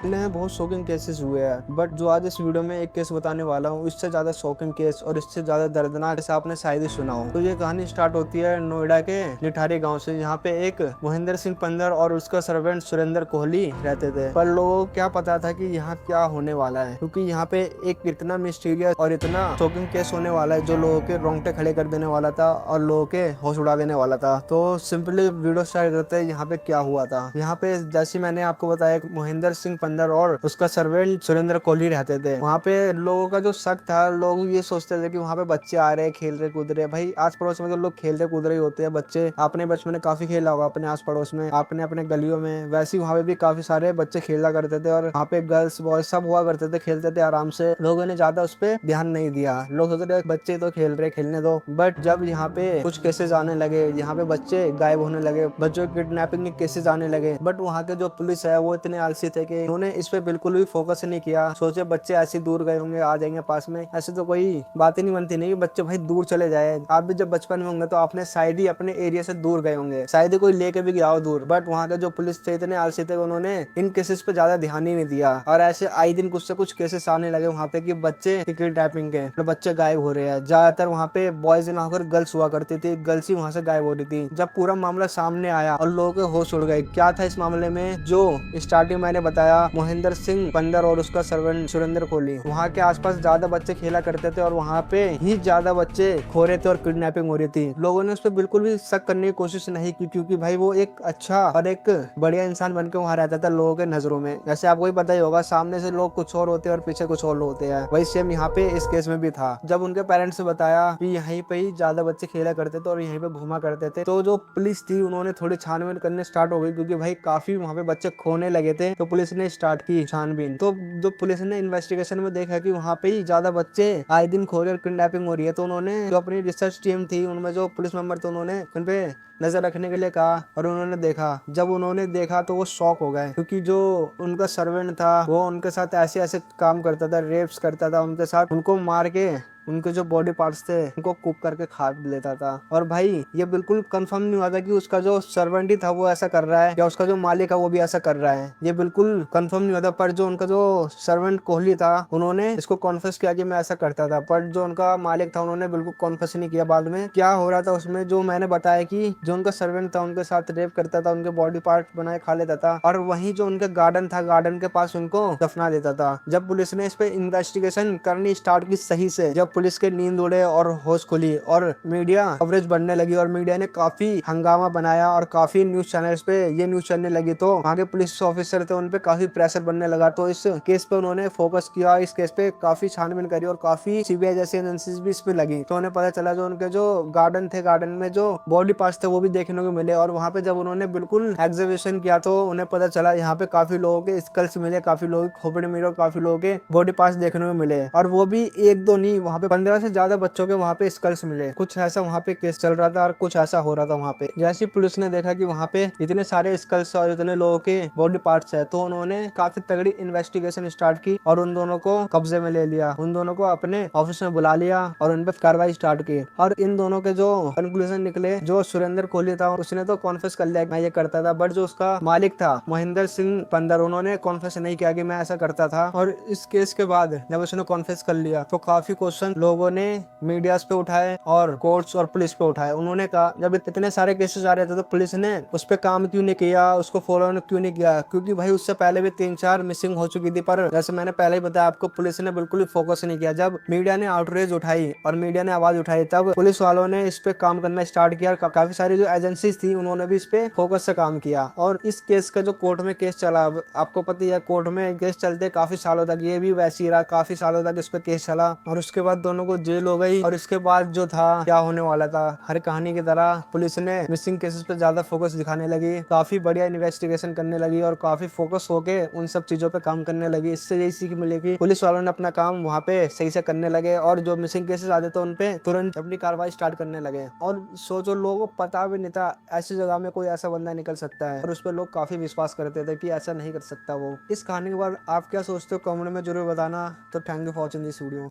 में बहुत shocking cases हुए हैं, बट जो आज इस वीडियो में एक केस बताने वाला हूँ, इससे ज्यादा शॉकिंग केस और इससे ज्यादा दर्दनाक केस आपने शायद ही सुना हो। तो ये कहानी स्टार्ट होती है नोएडा के निठारी गांव से, यहाँ पे एक महेंद्र सिंह पंदर और उसका सर्वेंट सुरेंद्र कोहली रहते थे। पर लोगों को क्या पता था कि यहाँ क्या होने वाला है, क्योंकि यहाँ पे एक इतना मिस्टीरियस और इतना शॉकिंग केस होने वाला है जो लोगों के रोंगटे खड़े कर देने वाला था और लोगों के होश उड़ा देने वाला था। तो सिंपली वीडियो स्टार्ट करते हैं यहाँ पे क्या हुआ था। यहाँ पे जैसे मैंने आपको बताया, महेंद्र सिंह पंदर और उसका सर्वेंट सुरेंद्र कोहली रहते थे। वहाँ पे लोगों का जो शक था, लोग ये सोचते थे कि वहाँ पे बच्चे आ रहे हैं, खेल रहे कूद रहे। भाई आस पड़ोस में तो लोग खेल रहे कूद रहे होते हैं। बच्चे आपने बचपन में काफी खेला होगा अपने आस पड़ोस में, आपने अपने गलियों में, वैसे ही वहाँ पे भी काफी सारे बच्चे खेला करते थे और वहाँ पे गर्ल्स बॉयज सब हुआ करते थे, खेलते थे आराम से। लोगों ने ज्यादा उस पर ध्यान नहीं दिया। लोग सोचते थे बच्चे तो खेल रहे, खेलने दो। बट जब यहाँ पे कुछ केसेस आने लगे, यहाँ पे बच्चे गायब होने लगे, बच्चों की किडनैपिंग के केसेस आने लगे, बट वहाँ के जो पुलिस है वो इतने आलसी थे कि उन्होंने इस पे बिल्कुल भी फोकस नहीं किया। सोचे बच्चे ऐसे दूर गए होंगे, आ जाएंगे पास में, ऐसे तो कोई बात ही नहीं बनती नहीं कि बच्चे भाई दूर चले जाए। आप भी जब बचपन में होंगे तो आपने शायद ही अपने एरिया से दूर गए होंगे, शायद ही कोई लेके भी गया हो दूर। बट वहाँ के जो पुलिस थे इतने आलसी थे, उन्होंने इन केसेस पे ज्यादा ध्यान ही नहीं दिया। और ऐसे आए दिन कुछ से कुछ केसेस आने लगे वहाँ पे कि बच्चे किडनैपिंग के, तो बच्चे गायब हो रहे हैं। ज्यादातर वहाँ पे बॉयज ना होकर गर्ल्स हुआ करती थी, गर्ल्स ही वहाँ से गायब हो रही थी। जब पूरा मामला सामने आया और लोगों के होश उड़ गए। क्या था इस मामले में, जो स्टार्टिंग मैंने बताया, महेंद्र सिंह पंदर और उसका सर्वेंट सुरेंद्र कोहली, वहाँ के आसपास ज्यादा बच्चे खेला करते थे और वहाँ पे ही ज्यादा बच्चे खो रहे थे और किडनैपिंग हो रही थी। लोगों ने उस पर बिल्कुल भी शक करने की कोशिश नहीं की, क्योंकि भाई वो एक अच्छा और एक बढ़िया इंसान बनकर वहाँ रहता था लोगों के नजरों में। जैसे आपको ही पता ही होगा, सामने से लोग कुछ और होते हैं और पीछे कुछ और होते हैं। वही सेम यहाँ पे इस केस में भी था। जब उनके पेरेंट्स से बताया कि यहीं पे ही ज्यादा बच्चे खेला करते थे और यहीं पे घूमा करते थे, तो जो पुलिस थी उन्होंने थोड़ी छानबीन करने स्टार्ट हो गई, क्योंकि भाई काफी वहाँ पे बच्चे खोने लगे थे। तो पुलिस ने स्टार्ट की छानबीन। तो जो पुलिस ने इन्वेस्टिगेशन में देखा कि वहाँ पे ही ज्यादा बच्चे आए दिन खो रहे और किडनैपिंग हो रही है, तो उन्होंने जो अपनी रिसर्च टीम थी उनमें जो पुलिस मेंबर थे, उन्होंने उन पे नजर रखने के लिए कहा और उन्होंने देखा। जब उन्होंने देखा तो वो शॉक हो गए, क्योंकि जो उनका सर्वेंट था वो उनके साथ ऐसे ऐसे काम करता था, रेप्स करता था उनके साथ, उनको मार के उनके जो बॉडी पार्ट्स थे उनको कुक करके खा लेता था। और भाई ये बिल्कुल कंफर्म नहीं हुआ था कि उसका जो सर्वेंट ही था वो ऐसा कर रहा है या उसका जो मालिक है वो भी ऐसा कर रहा है, ये बिल्कुल कंफर्म नहीं हुआ था। पर जो उनका जो सर्वेंट कोहली था उन्होंने इसको कॉन्फेस किया कि मैं ऐसा करता था। पर जो उनका मालिक था उन्होंने बिल्कुल कॉन्फेस नहीं किया। बाद में क्या हो रहा था उसमें, जो मैंने बताया कि जो उनका सर्वेंट था उनके साथ रेप करता था, उनके बॉडी पार्ट बनाए खा लेता था और वहीं जो उनका गार्डन था, गार्डन के पास उनको दफना देता था। जब पुलिस ने इस पे इन्वेस्टिगेशन करनी स्टार्ट की सही से, जब पुलिस के नींद उड़े और होश खुली और मीडिया कवरेज बढ़ने लगी और मीडिया ने काफी हंगामा बनाया और काफी न्यूज चैनल्स पे ये न्यूज चलने लगी, तो वहाँ के पुलिस ऑफिसर थे उन पे काफी प्रेशर बनने लगा। तो इस केस पे उन्होंने फोकस किया, इस केस पे काफी छानबीन करी और काफी सीबीआई जैसी एजेंसीज भी इस पे लगी। तो उन्हें पता चला जो उनके जो गार्डन थे, गार्डन में जो बॉडी पार्ट्स थे वो भी देखने को मिले। और वहाँ पे जब उन्होंने बिल्कुल एग्जीबिशन किया तो उन्हें पता चला यहाँ पे काफी लोगों के स्कल्स मिले, काफी लोगों के खोपड़ी मिले और काफी लोगों के बॉडी पार्ट्स देखने को मिले। और वो भी एक दो नहीं, वहाँ पे 15 से ज्यादा बच्चों के वहाँ पे स्कल्स मिले। कुछ ऐसा वहाँ पे केस चल रहा था और कुछ ऐसा हो रहा था वहाँ पे। जैसे पुलिस ने देखा कि वहाँ पे इतने सारे स्कल्स और इतने लोगों के बॉडी पार्ट्स है, तो उन्होंने काफी तगड़ी इन्वेस्टिगेशन स्टार्ट की और उन दोनों को कब्जे में ले लिया, उन दोनों को अपने ऑफिस में बुला लिया और उन पे कार्रवाई स्टार्ट की। और इन दोनों के जो कंक्लूजन निकले, जो सुरेंद्र कोहली था उसने तो कॉन्फेस कर लिया मैं ये करता था, बट जो उसका मालिक था महेंद्र सिंह पंदर, उन्होंने कॉन्फेस नहीं किया कि मैं ऐसा करता था। और इस केस के बाद जब उसने कॉन्फेस कर लिया तो काफी क्वेश्चन लोगों ने मीडिया पे उठाए और कोर्ट्स और पुलिस पे उठाए। उन्होंने कहा जब इतने सारे केसेस आ रहे थे तो पुलिस ने उस पर काम क्यों नहीं किया, उसको फॉलो क्यों नहीं किया, क्योंकि भाई उससे पहले भी 3-4 मिसिंग हो चुकी थी। पर जैसे मैंने पहले ही बताया आपको, पुलिस ने बिल्कुल भी फोकस नहीं किया। जब मीडिया ने आउटरीच उठाई और मीडिया ने आवाज उठाई, तब पुलिस वालों ने इस पे काम करना स्टार्ट किया। काफी सारी जो एजेंसीज थी उन्होंने भी इस पे फोकस से काम किया। और इस केस का जो कोर्ट में केस चला, आपको पता ही है कोर्ट में केस चलते काफी सालों तक, ये भी वैसे ही रहा, काफी सालों तक इस पे केस चला और उसके बाद दोनों को जेल हो गई। और इसके बाद जो था क्या होने वाला था, हर कहानी की तरह पुलिस ने मिसिंग केसेस पे ज्यादा फोकस दिखाने लगी, काफी बढ़िया इन्वेस्टिगेशन करने लगी और काफी फोकस होके उन सब चीजों पे काम करने लगी। इससे यही सीख मिलेगी, पुलिस वालों ने अपना काम वहाँ पे सही से करने लगे और जो मिसिंग केसेस आते थे उन पे तुरंत अपनी कार्रवाई स्टार्ट करने लगे। और सोचो, लोगों को पता भी नहीं था ऐसी जगह में कोई ऐसा बंदा निकल सकता है और उस पर लोग काफी विश्वास करते थे कि ऐसा नहीं कर सकता वो। इस कहानी के बाद आप क्या सोचते हो कमेंट में जरूर बताना। तो thank you for watching this video.